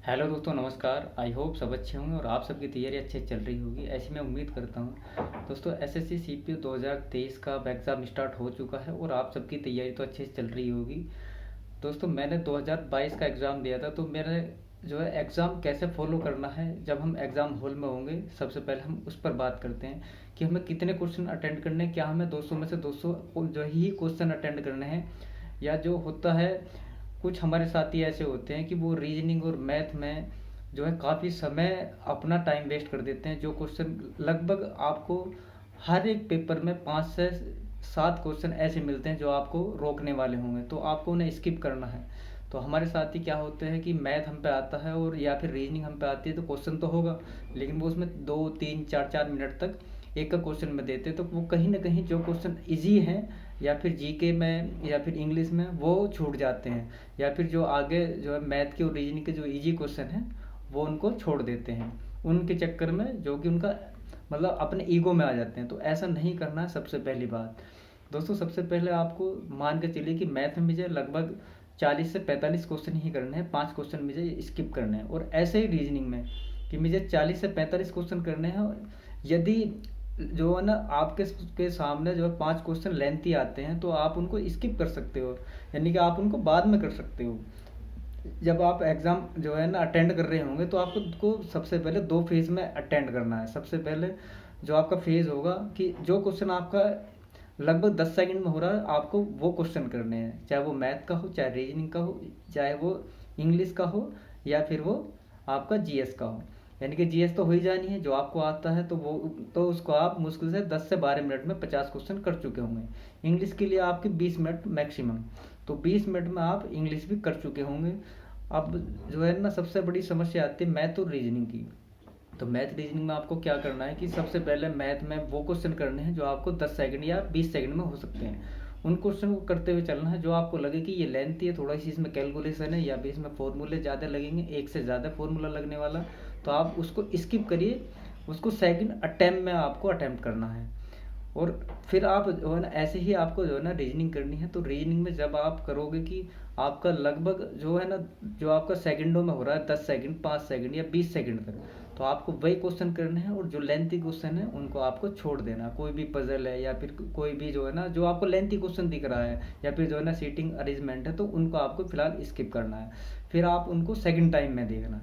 Hello दोस्तों, नमस्कार। I hope सब अच्छे होंगे और आप सबकी तैयारी अच्छे चल रही होगी, ऐसी मैं उम्मीद करता हूँ। दोस्तों, एसएससी सीपीओ 2023 का एग्ज़ाम स्टार्ट हो चुका है और आप सबकी तैयारी तो अच्छे से चल रही होगी। दोस्तों, मैंने 2022 का एग्ज़ाम दिया था, तो मेरे जो है एग्ज़ाम कैसे फॉलो करना है जब हम एग्ज़ाम हॉल में होंगे, सबसे पहले हम उस पर बात करते हैं कि हमें कितने क्वेश्चन अटेंड करने हैं। क्या हमें 200 में से 200 जो ही क्वेश्चन अटेंड करने हैं, या जो होता है कुछ हमारे साथी ऐसे होते हैं कि वो रीजनिंग और मैथ में जो है काफ़ी समय अपना टाइम वेस्ट कर देते हैं। जो क्वेश्चन लगभग आपको हर एक पेपर में 5 से 7 क्वेश्चन ऐसे मिलते हैं जो आपको रोकने वाले होंगे, तो आपको उन्हें स्किप करना है। तो हमारे साथी क्या होते हैं कि मैथ हम पे आता है और या फिर रीजनिंग हम पे आती है, तो क्वेश्चन तो होगा, लेकिन वो उसमें 2 3 4 4 मिनट तक एक का क्वेश्चन में देते हैं, तो वो कहीं ना कहीं जो क्वेश्चन इजी हैं या फिर जीके में या फिर इंग्लिश में वो छूट जाते हैं, या फिर जो आगे जो है मैथ के और रीजनिंग के जो इजी क्वेश्चन हैं वो उनको छोड़ देते हैं, उनके चक्कर में जो कि उनका मतलब अपने ईगो में आ जाते हैं। तो ऐसा नहीं करना है। सबसे पहली बात दोस्तों, सबसे पहले आपको मान के चलिए कि मैथ में मुझे लगभग 40 से 45 क्वेश्चन ही करने हैं, 5 क्वेश्चन मुझे स्किप करने हैं। और ऐसे ही रीजनिंग में कि मुझे 40 से 45 क्वेश्चन करने हैं। यदि जो है ना आपके के सामने जो है 5 क्वेश्चन लेंथी आते हैं, तो आप उनको स्किप कर सकते हो, यानी कि आप उनको बाद में कर सकते हो। जब आप एग्ज़ाम जो है ना अटेंड कर रहे होंगे, तो आपको को सबसे पहले 2 फेज़ में अटेंड करना है। सबसे पहले जो आपका फेज़ होगा कि जो क्वेश्चन आपका लगभग 10 सेकंड में हो रहा है, आपको वो क्वेश्चन करने हैं, चाहे वो मैथ का हो, चाहे रीजनिंग का हो, चाहे वो इंग्लिश का हो, या फिर वो आपका जीएस का हो। यानी कि जीएस तो हो ही जानी है, जो आपको आता है तो वो तो उसको आप मुश्किल से 10 से 12 मिनट में 50 क्वेश्चन कर चुके होंगे। इंग्लिश के लिए आपके 20 मिनट मैक्सिमम, तो 20 मिनट में आप इंग्लिश भी कर चुके होंगे। अब जो है ना सबसे बड़ी समस्या आती है मैथ और रीजनिंग की। तो मैथ रीजनिंग में आपको क्या करना है कि सबसे पहले मैथ में वो क्वेश्चन करने हैं जो आपको 10 सेकंड या 20 सेकंड में हो सकते हैं। उन क्वेश्चन को करते हुए चलना है। जो आपको लगे कि ये लेंथ है, थोड़ा सी इसमें कैलकुलेशन है, या भी इसमें फॉर्मूले ज़्यादा लगेंगे, एक से ज़्यादा फॉर्मूला लगने वाला, तो आप उसको स्किप करिए। उसको सेकंड अटैम्प्ट में आपको अटैम्प्ट करना है। और फिर आप जो है ना ऐसे ही आपको जो है ना रीजनिंग करनी है। तो रीजनिंग में जब आप करोगे कि आपका लगभग जो है ना जो आपका सेकंडों में हो रहा है, 10 सेकंड, 5 सेकंड या 20 सेकंड तक, तो आपको वही क्वेश्चन करने हैं। और जो लेंथी क्वेश्चन है उनको आपको छोड़ देना। कोई भी पजल है या फिर कोई भी जो है ना जो आपको लेंथी क्वेश्चन दिख रहा है, या फिर जो है ना सीटिंग अरेंजमेंट है, तो उनको आपको फिलहाल स्किप करना है। फिर आप उनको सेकंड टाइम में देखना।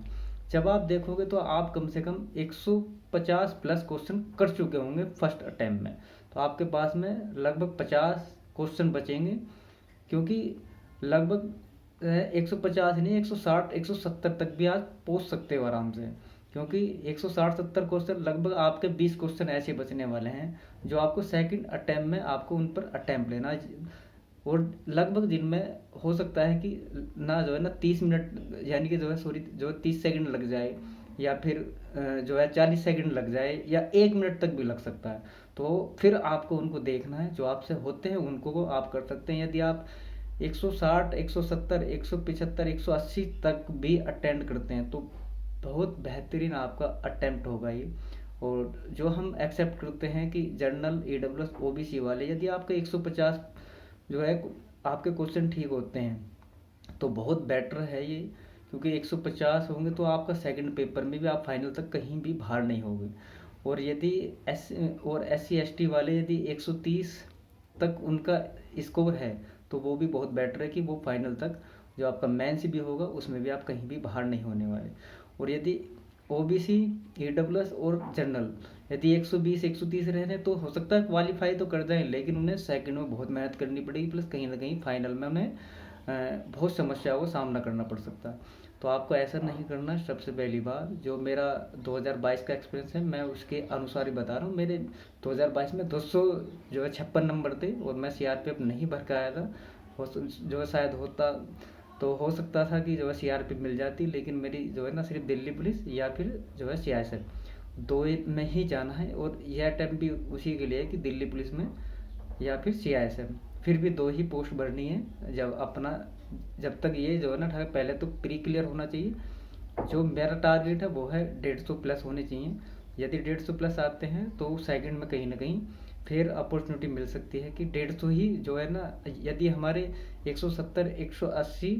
जब आप देखोगे तो आप कम से कम 150 प्लस क्वेश्चन कर चुके होंगे फर्स्ट अटेम्प्ट में। तो आपके पास में लगभग 50 क्वेश्चन बचेंगे, क्योंकि लगभग 150 नहीं, 160 170 तक भी आप पहुंच सकते हो आराम से। क्योंकि 160 70 क्वेश्चन लगभग आपके 20 क्वेश्चन ऐसे बचने वाले हैं जो आपको सेकंड अटेम्प्ट में आपको उन पर अटेम्प्ट लेना है। और लगभग दिन में हो सकता है कि ना जो है ना 30 मिनट, यानी कि जो है सॉरी जो 30 सेकंड लग जाए, या फिर जो है 40 सेकंड लग जाए, या 1 मिनट तक भी लग सकता है। तो फिर आपको उनको देखना है, जो आपसे होते हैं उनको आप कर सकते हैं। यदि आप 160 170 175 180 तक भी अटेंड करते हैं, तो बहुत बेहतरीन आपका अटेम्प्ट होगा ये। और जो हम एक्सेप्ट करते हैं कि जर्नल ईडब्ल्यूएस ओबीसी वाले, यदि आपके 150 जो है आपके क्वेश्चन ठीक होते हैं, तो बहुत बेटर है ये। क्योंकि 150 होंगे तो आपका सेकंड पेपर में भी आप फाइनल तक कहीं भी बाहर नहीं होगे। और यदि एस और एस सी एस टी वाले यदि 130 तक उनका स्कोर है, तो वो भी बहुत बेटर है कि वो फाइनल तक जो आपका मेंस भी होगा उसमें भी आप कहीं भी बाहर नहीं होने वाले। और यदि ओबीसी, ईडब्ल्यूएस और जनरल यदि 120 130 रह रहे हैं, तो हो सकता है क्वालिफाई तो कर जाएं, लेकिन उन्हें सेकंड में बहुत मेहनत करनी पड़ेगी, प्लस कहीं ना कहीं फाइनल में उन्हें बहुत समस्याओं का सामना करना पड़ सकता है। तो आपको ऐसा नहीं करना। सबसे पहली बात, जो मेरा 2022 का एक्सपीरियंस है, मैं उसके अनुसार ही बता रहा हूँ। मेरे 2022 में 200 जो है 56 नंबर थे, और मैं सीआरपीएफ नहीं भर के आया था। जो है शायद होता तो हो सकता था कि जो है सीआरपीएफ मिल जाती, लेकिन मेरी जो है ना सिर्फ दिल्ली पुलिस या फिर जो है सीआईएसएफ, दो में ही जाना है। और यह अटैम्प्ट भी उसी के लिए है कि दिल्ली पुलिस में या फिर सीआईएसएफ, फिर भी 2 ही पोस्ट भरनी है। जब तक ये जो है ना पहले तो प्री क्लियर होना चाहिए। जो मेरा टारगेट है वो है 150 प्लस होने चाहिए। यदि 150 प्लस आते हैं तो सेकंड में कहीं ना कहीं फिर अपॉर्चुनिटी मिल सकती है कि 150 ही जो है ना, यदि हमारे 170 180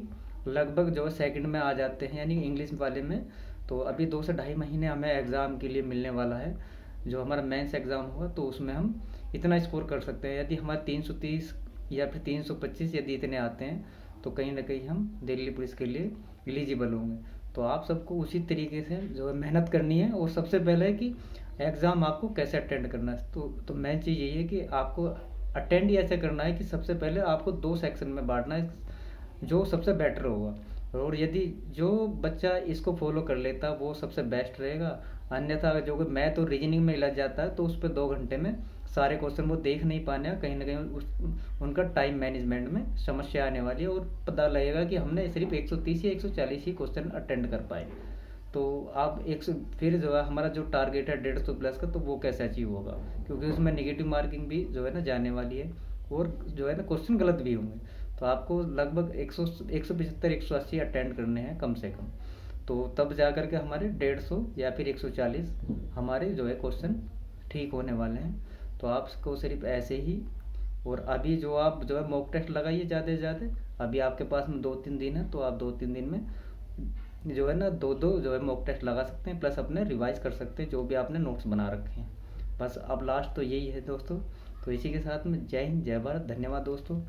लगभग जो सेकंड में आ जाते हैं, यानी इंग्लिश वाले में। तो अभी 2 से ढाई महीने हमें एग्ज़ाम के लिए मिलने वाला है। जो हमारा मेंस एग्ज़ाम होगा तो उसमें हम इतना स्कोर कर सकते हैं। यदि हमारे 330 या फिर 325 यदि इतने आते हैं तो कहीं ना कहीं हम दिल्ली पुलिस के लिए एलिजिबल होंगे। तो आप सबको उसी तरीके से जो है मेहनत करनी है। और सबसे पहले है कि एग्ज़ाम आपको कैसे अटेंड करना है। तो मेन चीज़ यही है कि आपको अटेंड ही ऐसे करना है कि सबसे पहले आपको 2 सेक्शन में बांटना है, जो सबसे बेटर होगा। और यदि जो बच्चा इसको फॉलो कर लेता वो सबसे बेस्ट रहेगा। अन्यथा जो कि मैथ और रीजनिंग में लग जाता है तो उस पर 2 घंटे में सारे क्वेश्चन वो देख नहीं पाने हैं, कहीं ना कहीं उनका टाइम मैनेजमेंट में समस्या आने वाली है। और पता लगेगा कि हमने सिर्फ 130 या 140 ही क्वेश्चन अटेंड कर पाए। तो आप फिर जो है हमारा जो टारगेट है 150 प्लस का, तो वो कैसे अचीव होगा, क्योंकि उसमें नेगेटिव मार्किंग भी जो है ना जाने वाली है। और जो है ना क्वेश्चन गलत भी होंगे। तो आपको लगभग 175 180 अटेंड करने हैं कम से कम। तो तब जा कर के हमारे 150 या फिर 140 हमारे जो है क्वेश्चन ठीक होने वाले हैं। तो आपको सिर्फ ऐसे ही। और अभी जो आप जो है मॉक टेस्ट लगाइए ज़्यादा से ज़्यादा। अभी आपके पास में 2-3 दिन है, तो आप 2-3 दिन में जो है ना 2-2 जो है मॉक टेस्ट लगा सकते हैं, प्लस अपने रिवाइज कर सकते हैं जो भी आपने नोट्स बना रखे हैं। बस अब लास्ट तो यही है दोस्तों। तो इसी के साथ में जय हिंद, जय भारत, धन्यवाद दोस्तों।